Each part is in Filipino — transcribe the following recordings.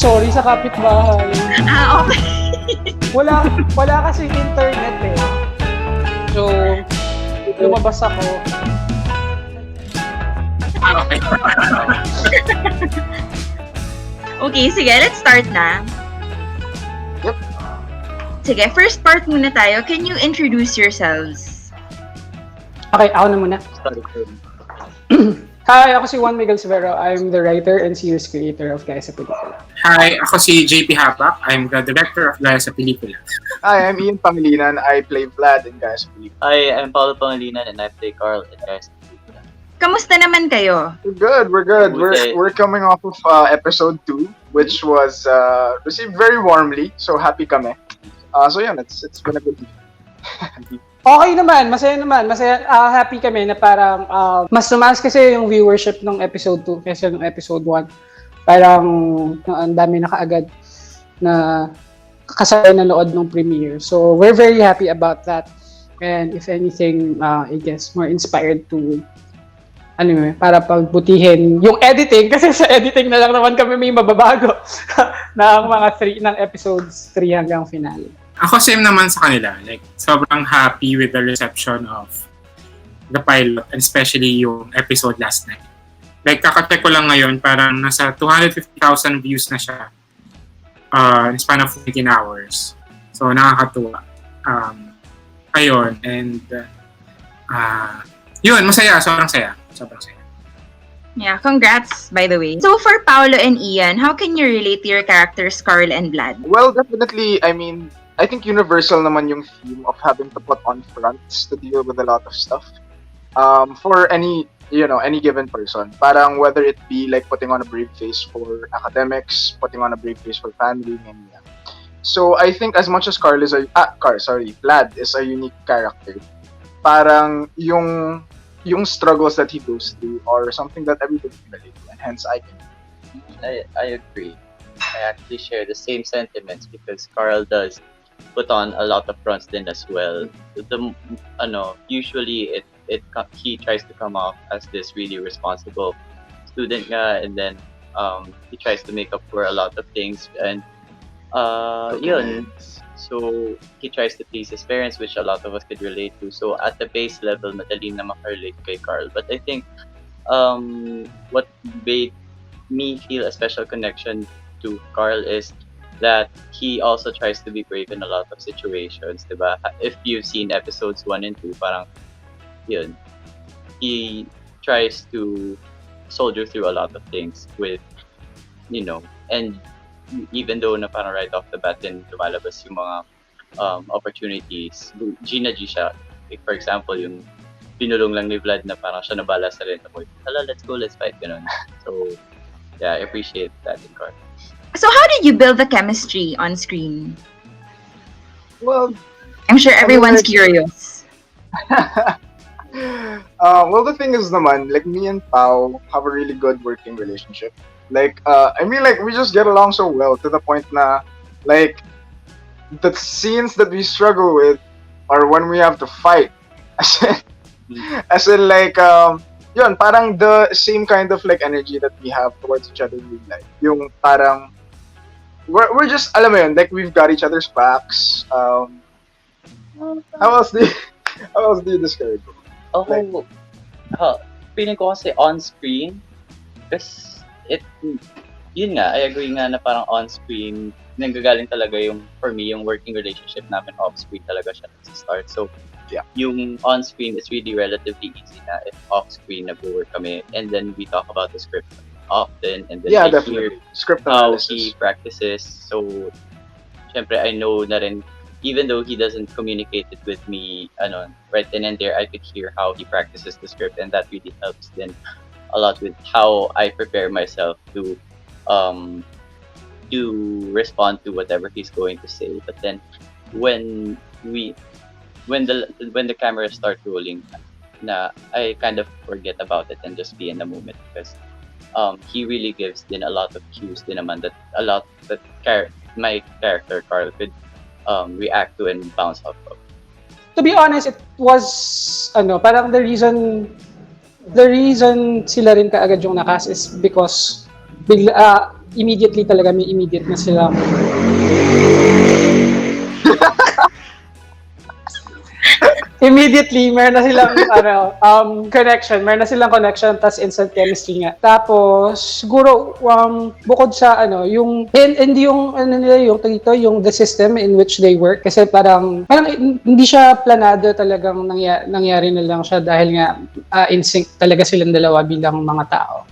sorry sa kapitbahay. Okay. Wala kasi internet eh. So, lumabas ako. Okay. Okay, sige, let's start na. Yep. Sige, first part muna tayo. Can you introduce yourselves? Okay, ako na muna. Hi, ako si Juan Miguel Severo. I'm the writer and series creator of Gaya Sa Pelikula. Hi, ako si JP Habac. I'm the director of Gaya Sa Pelikula. Hi, I'm Ian Pangilinan. I play Vlad in Gaya Sa Pelikula. Hi, I'm Paolo Pangilinan and I play Carl in Gaya Sa Pelikula. Kamusta naman kayo? We're good. Okay. We're coming off of episode 2, which was received very warmly. So happy kami. So yeah, it's been a good week. Okay naman, masaya, happy kami na parang mas tumaas kasi yung viewership ng episode 2 kaysa ng episode 1. Parang ang dami na kaagad na kasabay nanood ng premiere. So we're very happy about that. And if anything, I guess more inspired to para pagbutihin yung editing kasi sa editing na lang naman kami may mababago ng mga ng episodes 3 hanggang finale. Ako same naman sa kanila. Like, sobrang happy with the reception of the pilot and especially yung episode last night. Like, kakacheck ko lang ngayon, parang nasa 250,000 views na siya in span of 18 hours. So, nakakatuwa. Ayun, and yun, masaya, sobrang saya. Yeah, congrats, by the way. So for Paolo and Ian, how can you relate to your characters, Carl and Vlad? Well, definitely, I think universal naman yung theme of having to put on fronts to deal with a lot of stuff. For any given person. Parang whether it be like putting on a brave face for academics, putting on a brave face for family, and yeah. So I think as much as Vlad is a unique character, parang yung struggles that he goes through are something that everybody can relate to, and hence I agree. I actually share the same sentiments because Carl does put on a lot of fronts then as well. Usually he tries to come off as this really responsible student nga, and then he tries to make up for a lot of things, and yun. So he tries to please his parents, which a lot of us could relate to. So at the base level, madali na makarelate kay Carl. But I think what made me feel a special connection to Carl is that he also tries to be brave in a lot of situations, diba? If you've seen episodes 1 and 2, parang yun, he tries to soldier through a lot of things with, and even though na parang right off the bat din lumalabas yung mga opportunities, G siya. Like, for example, yung pinulong lang ni Vlad na parang siya nabala sa renta mo. Hala, let's go, let's fight, ganun. So, yeah, I appreciate that in Carl. So how did you build the chemistry on screen? Well, I'm sure everyone's curious. Well, the thing is naman, like me and Pao have a really good working relationship. Like, we just get along so well to the point na, like, the scenes that we struggle with are when we have to fight. As in like, yun, parang the same kind of like energy that we have towards each other in real life. Yung parang, we're just, alam mo yun, like we've got each other's backs. How else do you describe it? Feeling ko kasi on screen, kasi yun nga, I agree nga na parang on screen, nanggagaling talaga for me, yung working relationship namin off screen talaga siya nag-start. So, yeah, yung on screen is really relatively easy na if off screen nag-work kami, and then we talk about the script often, and then I definitely. hear Script how analysis. he practices. So, syempre, I know na rin, even though he doesn't communicate it with me, right then and there, I could hear how he practices the script, and that really helps then a lot with how I prepare myself to respond to whatever he's going to say. But then, when the cameras start rolling, I kind of forget about it and just be in the moment because he really gives then a lot of cues din naman that my character Carl could react to and bounce off of. To be honest, it was parang the reason sila rin kaagad yung nakas is because immediately talaga, may immediate na sila. Immediately, meron na silang meron na silang connection, tas instant chemistry nga. Tapos, siguro, bukod sa yung, and yung, nila, yung the system in which they work, kasi parang hindi siya planado talagang nangyari na lang siya dahil nga in sync talaga silang dalawa bilang mga tao.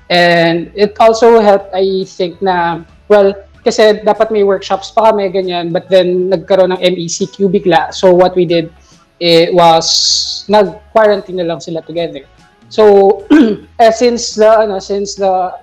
And it also helped, I think, na, well, kasi dapat may workshops pa kami, ganyan, but then nagkaroon ng MECQ bigla. So what we did, it was nag-quarantine na lang sila together. So since the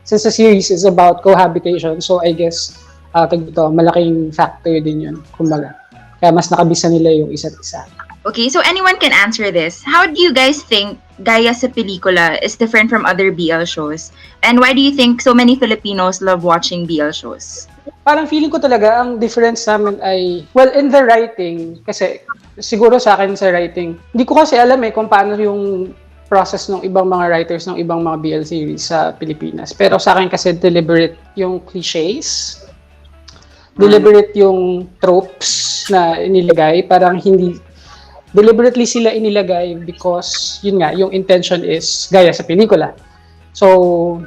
series is about cohabitation, so I guess malaking factor din yun, kumbaga. Kaya mas nakabisa nila yung isa't isa. Okay, so anyone can answer this. How do you guys think Gaya Sa Pelikula is different from other BL shows? And why do you think so many Filipinos love watching BL shows? Parang feeling ko talaga ang difference namin ay, well, in the writing, kasi siguro sa akin sa writing, hindi ko kasi alam kung paano yung process ng ibang mga writers ng ibang mga BL series sa Pilipinas. Pero sa akin kasi deliberate yung cliches, deliberate yung tropes na inilagay, parang hindi, deliberately sila inilagay because, yun nga, yung intention is gaya sa pelikula. So,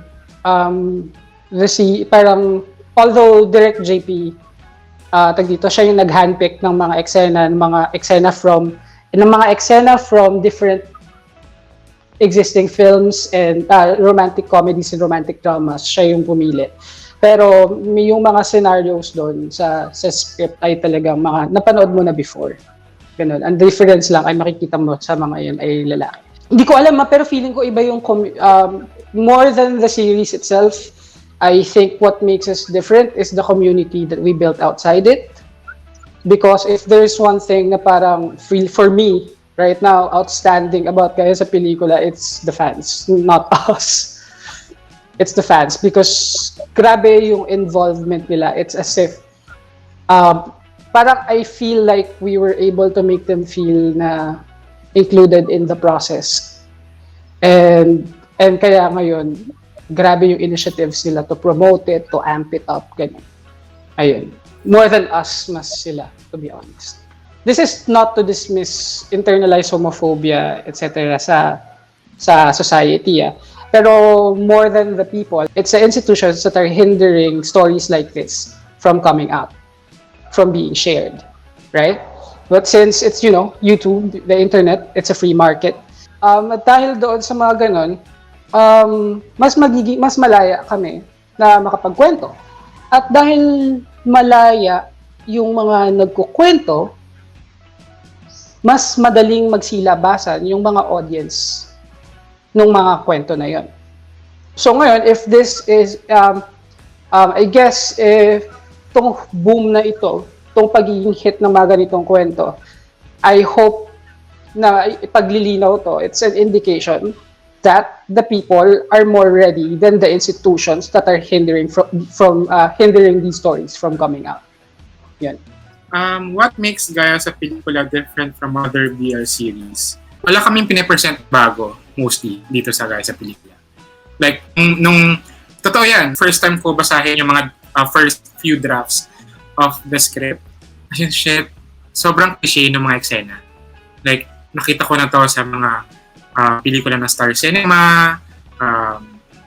parang, although Direct JP, siya yung nag-handpick ng mga eksena from different existing films and romantic comedies and romantic dramas. Siya yung pumili. Pero may yung mga scenarios doon sa script ay talagang mga napanood mo na before. Ganun. Ang difference lang ay makikita mo sa mga yun ay lalaki. Hindi ko alam pero feeling ko iba yung more than the series itself. I think what makes us different is the community that we built outside it. Because if there's one thing na parang for me right now outstanding about Gaya Sa Pelikula, it's the fans, not us. It's the fans because grabe yung involvement nila. It's as if parang I feel like we were able to make them feel na included in the process. And kaya ngayon, grabe yung initiatives nila to promote it, to amp it up, ganyan. Ayun. More than us, mas sila, to be honest. This is not to dismiss internalized homophobia, etc. sa society, Pero more than the people, it's the institutions that are hindering stories like this from coming out, from being shared, right? But since it's, YouTube, the internet, it's a free market. At dahil doon sa mga ganon, mas malaya kami na makapagkwento. At dahil malaya yung mga nagkukwento, mas madaling magsilabasan yung mga audience ng mga kwento na yon. So ngayon, if this is, I guess, itong boom na ito, itong pagiging hit ng mga ganitong kwento, I hope na ipaglilinaw to, it's an indication that the people are more ready than the institutions that are hindering hindering these stories from coming out. Yan. What makes Gaya Sa Pelikula different from other BL series? Wala kaming pinipresent bago, mostly, dito sa Gaya Sa Pelikula. Like, totoo yan, first time ko basahin yung mga first few drafts of the script. As shit, sobrang cliché ng mga eksena. Like, nakita ko na to sa mga pelikula na Star Cinema,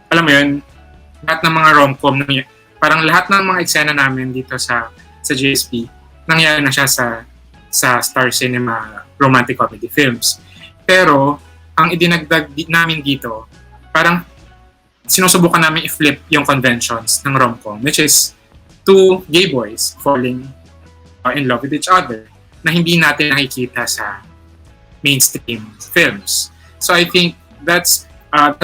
alam mo yun, lahat ng mga rom-com, parang lahat ng mga eksena namin dito sa GSP, nangyari na siya sa Star Cinema romantic comedy films. Pero, ang idinagdag namin dito, parang sinusubukan namin i-flip yung conventions ng rom-com, which is two gay boys falling in love with each other na hindi natin nakikita sa mainstream films. So I think that's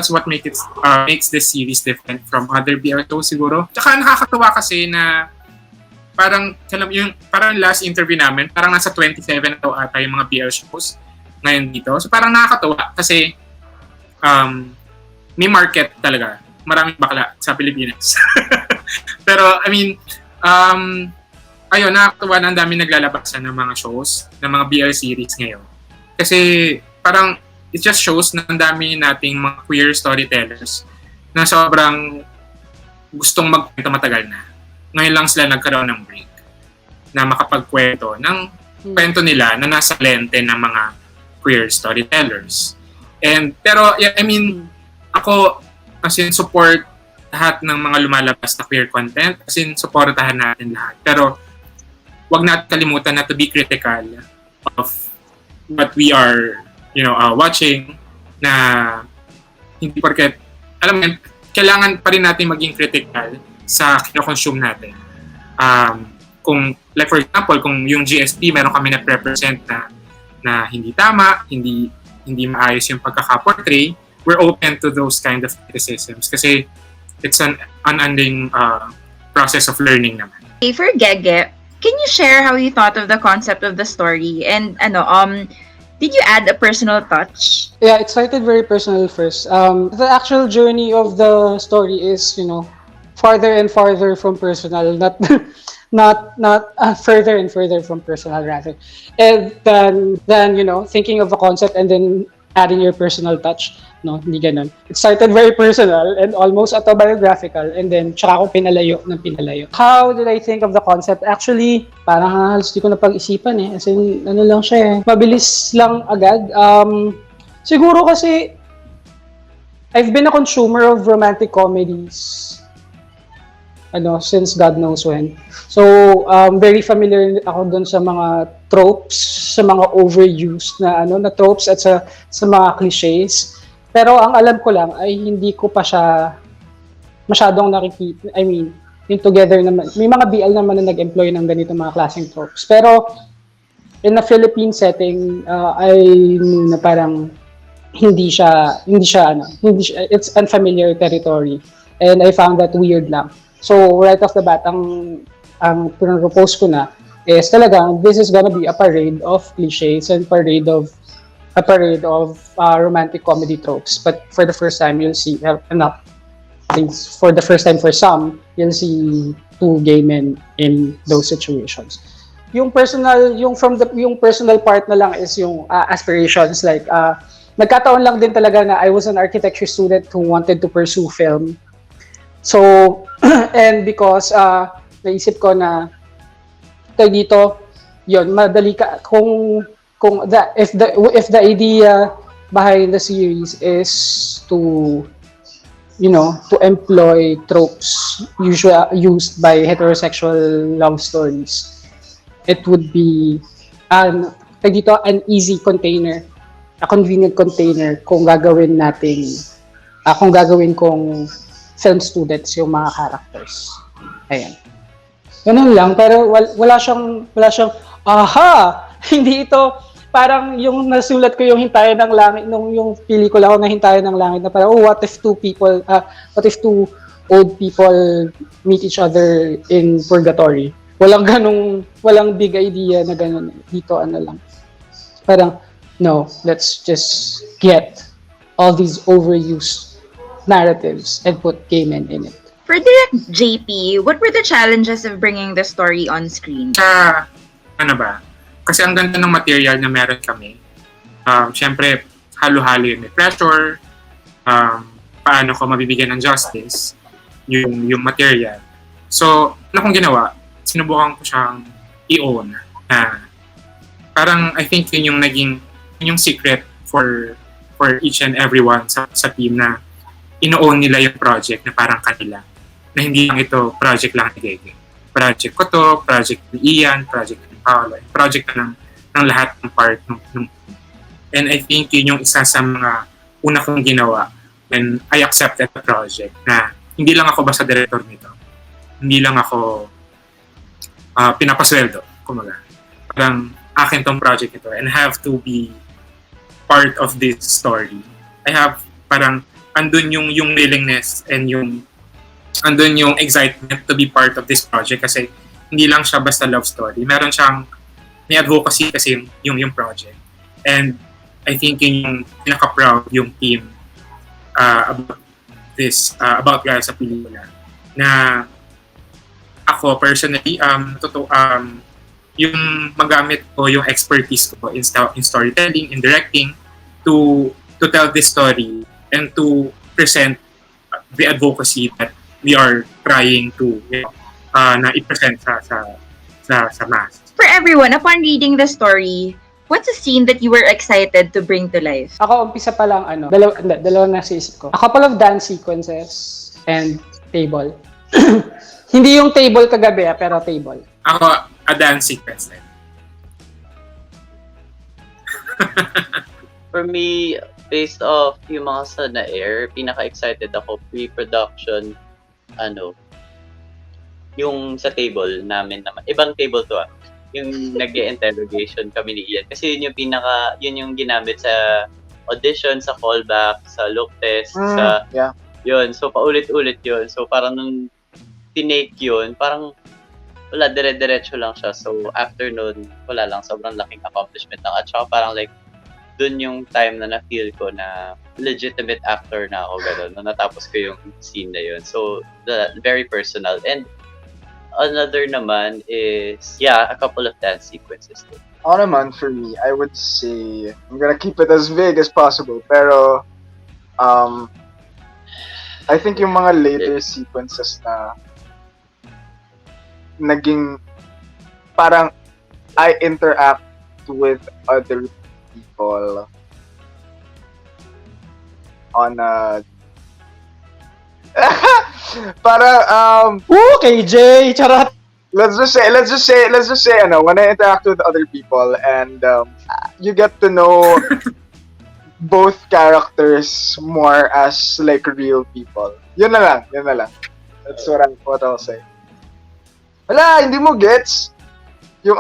what makes this series different from other BL shows siguro. Tsaka nakakatuwa kasi na parang last interview namin, parang nasa 27 daw ata yung mga BL shows ngayon dito. So parang nakakatuwa kasi may market talaga. Maraming bakla sa Pilipinas. Pero I mean, ayun, nakakatuwa na ang dami naglalabasan ng mga shows, ng mga BL series ngayon. Kasi parang it just shows na ang dami nating mga queer storytellers na sobrang gustong magkwento matagal na. Ngayon lang sila nagkaroon ng break na makapagkwento ng kwento nila na nasa lente ng mga queer storytellers. Pero yeah, I mean, ako as in support lahat ng mga lumalabas na queer content, as in supportahan natin lahat. Pero wag natin kalimutan na to be critical of what we are, watching, na hindi porket, alam mo, kailangan pa rin natin maging critical sa kino-consume natin. Kung, like for example, kung yung GSP, meron kami na represent na hindi tama, hindi maayos yung pagkaka-portray, we're open to those kind of criticisms kasi it's an unending process of learning naman. Okay, for Gege, can you share how you thought of the concept of the story? And did you add a personal touch? Yeah, it started very personal first. The actual journey of the story is, farther and farther from personal, not further and further from personal rather. And then thinking of a concept and then adding your personal touch. No, hindi ganun. It started very personal and almost autobiographical, and then tsaka ako pinalayo. How did I think of the concept? Actually, parang halos di ko na pag-isipan eh. As in, lang siya eh. Mabilis lang agad. Siguro kasi I've been a consumer of romantic comedies since God knows when. So, very familiar ako dun sa mga tropes, sa mga overused na tropes at sa mga cliches. Pero ang alam ko lang ay hindi ko pa siya masyadong nakikita. I mean, yung together naman. May mga BL naman na nag-employ ng ganito mga klaseng tropes. Pero in a Philippine setting, I knew na parang hindi siya, it's unfamiliar territory. And I found that weird lang. So right off the bat, ang pinropose ko na is talagang this is gonna be a parade of cliches and a parade of romantic comedy tropes. But for the first time, you'll see for the first time for some, you'll see two gay men in those situations. Yung personal part na lang is yung aspirations. Like nagkataon lang din talaga na I was an architecture student who wanted to pursue film. So and because naisip ko na dito, yun, madali ka if the idea behind the series is to employ tropes usually used by heterosexual love stories, it would be an easy container, a convenient container kung gagawin kong film students yung mga characters. Ayan. Ganun lang, pero wala siyang aha! Hindi ito parang yung nasulat ko yung Hintayan ng Langit nung yung pelikula ko na Hintayan ng Langit na parang what if two old people meet each other in purgatory. Walang big idea na ganun. Dito lang. Parang no, let's just get all these overused narratives and put gay men in it. For Direct JP, what were the challenges of bringing the story on screen? Kasi ang ganda ng material na meron kami. Siyempre, halo-halo yun. May pressure, paano ko mabibigyan ng justice, yung material. So, ano kong ginawa? Sinubukan ko siyang i-own. Parang, I think yun yung secret for each and everyone sa team na ino-own nila yung project na parang kanila. Na hindi lang ito project lang ni Gege. Project ko to, project ni Ian, project ni Paolo, project na ng lahat ng part ng and I think yun yung isa sa mga una kong ginawa when I accepted the project, na hindi lang ako basta director nito, hindi lang ako pinapasweldo, kumaga. Parang akin tong project ito and I have to be part of this story. I have parang andun yung willingness and andun yung excitement to be part of this project kasi hindi lang siya basta love story. Meron siyang may advocacy kasi yung project. And I think yung pinaka-proud yung team about this, about Gaya Sa Pelikula. Na ako personally, yung magamit ko yung expertise ko in storytelling, in directing, to tell this story and to present the advocacy that we are trying to na i-present sa mass. For everyone, upon reading the story, what's a scene that you were excited to bring to life? Ako, umpisa pa lang, dalawa na sa isip ko. A couple of dance sequences and table. Hindi yung table kagabi, pero table. Ako, a dance sequence din. For me, based off yung mga sa na-air, pinaka-excited ako pre-production, yung sa table namin naman. Ibang table to yung nag-interrogation kami ni Ian. Kasi yun yung ginamit sa audition, sa callback, sa look test, yun. So, paulit-ulit yun. So, parang nung tinake yun, parang wala, dire-diretso lang siya. So, after nun, wala lang, sobrang laking accomplishment lang. At saka parang like, dun yung time na na-feel ko na legitimate actor na ako, gano'n. Nung natapos ko yung scene na yun. So, very personal. And another naman is, a couple of dance sequences too. Ako naman, for me, I would say, I'm gonna keep it as vague as possible, pero, I think yung mga later sequences na naging, parang, I interact with other people on a KJ, charot. let's just say when I interact with other people and you get to know both characters more as like real people. Yun na lang. That's what I'll say. Wala, hindi mo gets yung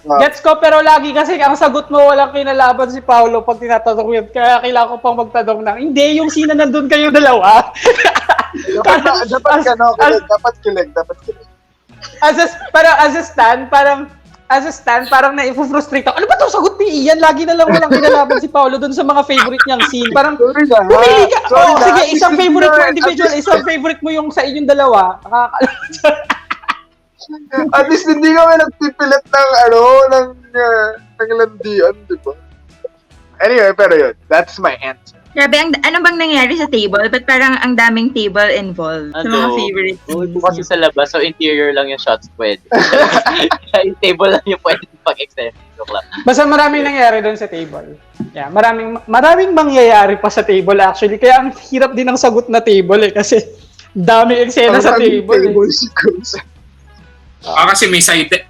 Gets ko, pero lagi kasi ang sagot mo walang kinalaban si Paolo pag tinatanong yun. Kaya kailangan ko pang magtanong na, hindi, yung sina nandun kayo dalawa. dapat kilig. As a stand, parang na-frustrate ako. Ano ba itong sagot ni Ian? Lagi na lang walang kinalaban si Paolo dun sa mga favorite niyang scene. Parang, pumili ka. Sige, isang favorite mo individual, isang favorite mo yung sa inyong dalawa. At least hindi kami nagpipilit ng landian, di ba? Anyway, pero yun, that's my answer. Grabe, ano bang nangyari sa table? Ba't parang ang daming table involved sa mga favorite scenes? Kasi sa labas, so interior lang yung shots pwede. Yung table lang yung pwede pag-extend. Basta maraming nangyari doon sa table. Yeah, maraming mangyayari pa sa table actually. Kaya ang hirap din ng sagot na table kasi daming eksena sa table. Kasi may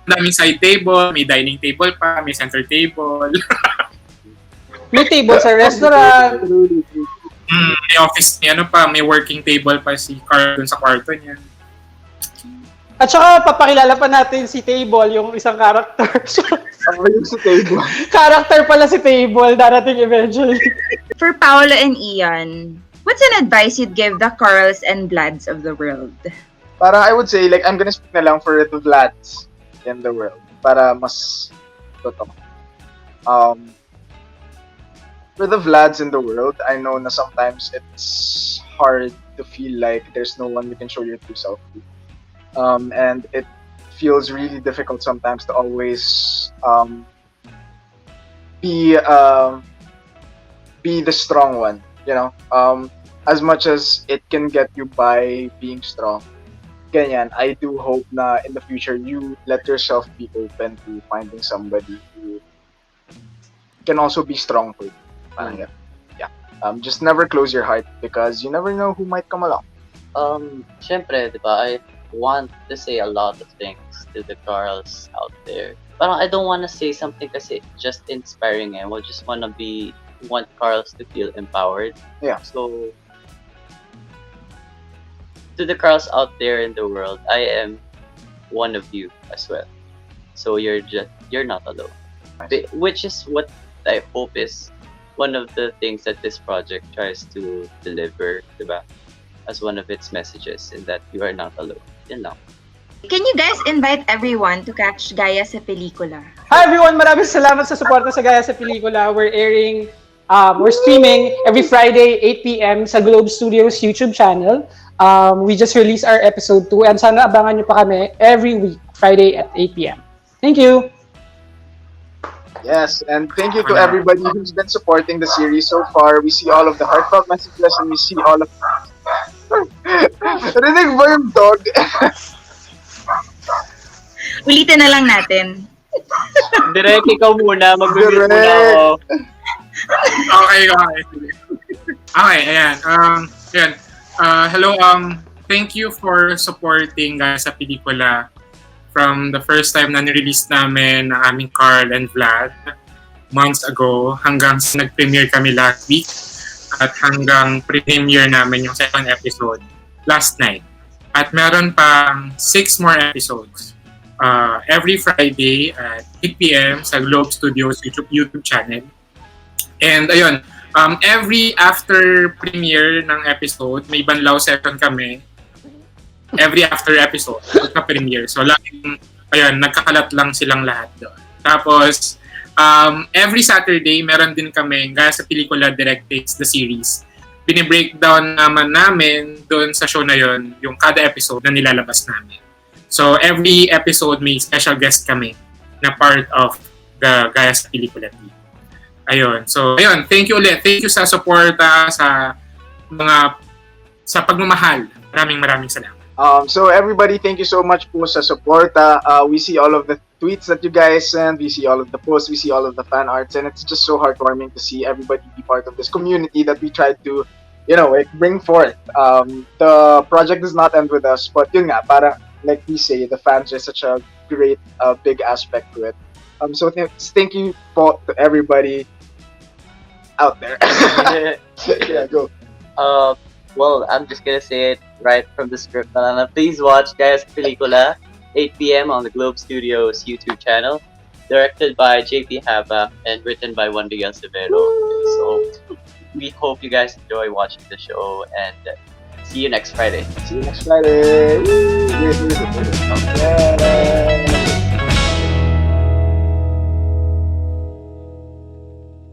daming side table, may dining table pa, may center table. May table sa restaurant. May office niya, may working table pa si Carl dun sa kwarto niya. At saka papakilala pa natin si Table, yung isang character. Yung si Table. Character pala si Table, darating eventually. For Paolo and Ian, what's an advice you'd give the Carls and Vlads of the world? Parang I would say, like, I'm gonna speak na lang for the Vlads in the world. Para mas totoo. For the Vlads in the world, I know na sometimes it's hard to feel like there's no one you can show your true self to. And it feels really difficult sometimes to always be the strong one, you know? As much as it can get you by being strong. Ganyan, I do hope na in the future you let yourself be open to finding somebody who can also be strong for you. Parang yeah. Just never close your heart because you never know who might come along. Syempre, di ba, I want to say a lot of things to the Carls out there. Parang I don't want to say something kasi just inspiring I just want Carls to feel empowered. Yeah. So, to the Carls out there in the world, I am one of you as well. So you're not alone. Nice. Which is what I hope is one of the things that this project tries to deliver, diba? As one of its messages, in that you are not alone. Yan lang. Can you guys invite everyone to catch Gaya Sa Pelikula? Hi everyone! Maraming salamat sa suporta sa Gaya Sa Pelikula. We're streaming every Friday, 8 p.m. sa Globe Studios YouTube channel. We just released our episode 2 and sana abangan nyo pa kami every week, Friday at 8 p.m. Thank you! Yes, and thank you to everybody who's been supporting the series so far. We see all of the heartfelt messages and we see all of Rinig ba yung dog? Ulitin na lang natin. Direk, ikaw muna. Mag-mute Direk. muna ako. Okay. Okay, ayan. Ayan. Hello, thank you for supporting Gaya Sa Pelikula from the first time na nirelease namin ng aming Carl and Vlad months ago hanggang sa nag-premiere kami last week at hanggang premiere namin yung second episode last night. At meron pang 6 more episodes every Friday at 8 p.m. sa Globe Studios YouTube channel. And ayun, every after premiere ng episode, may banlaw session kami. Every after episode, magka-premiere. So, laging, ayun, nagkakalat lang silang lahat doon. Tapos, every Saturday, meron din kami Gaya Sa Pelikula Direct Takes the Series. Binibreakdown naman namin doon sa show na yon yung kada episode na nilalabas namin. So, every episode may special guest kami na part of the Gaya Sa Pelikula team. Ayun. So, ayun. Thank you ulit. Thank you sa suporta, sa pagmamahal. Maraming salamat. So everybody, thank you so much po sa support. We see all of the tweets that you guys send. We see all of the posts. We see all of the fan arts. And it's just so heartwarming to see everybody be part of this community that we tried to, bring forth. The project does not end with us. But yun nga, para, like we say, the fans are such a great, big aspect to it. So thank you po to everybody out there. Yeah, go. Well, I'm just gonna say it right from the script. Please watch Gaya Sa Pelikula, 8 p.m. on the Globe Studios YouTube channel. Directed by JP Habac and written by Juan Miguel Severo. So we hope you guys enjoy watching the show and see you next Friday. See you next Friday. Woo!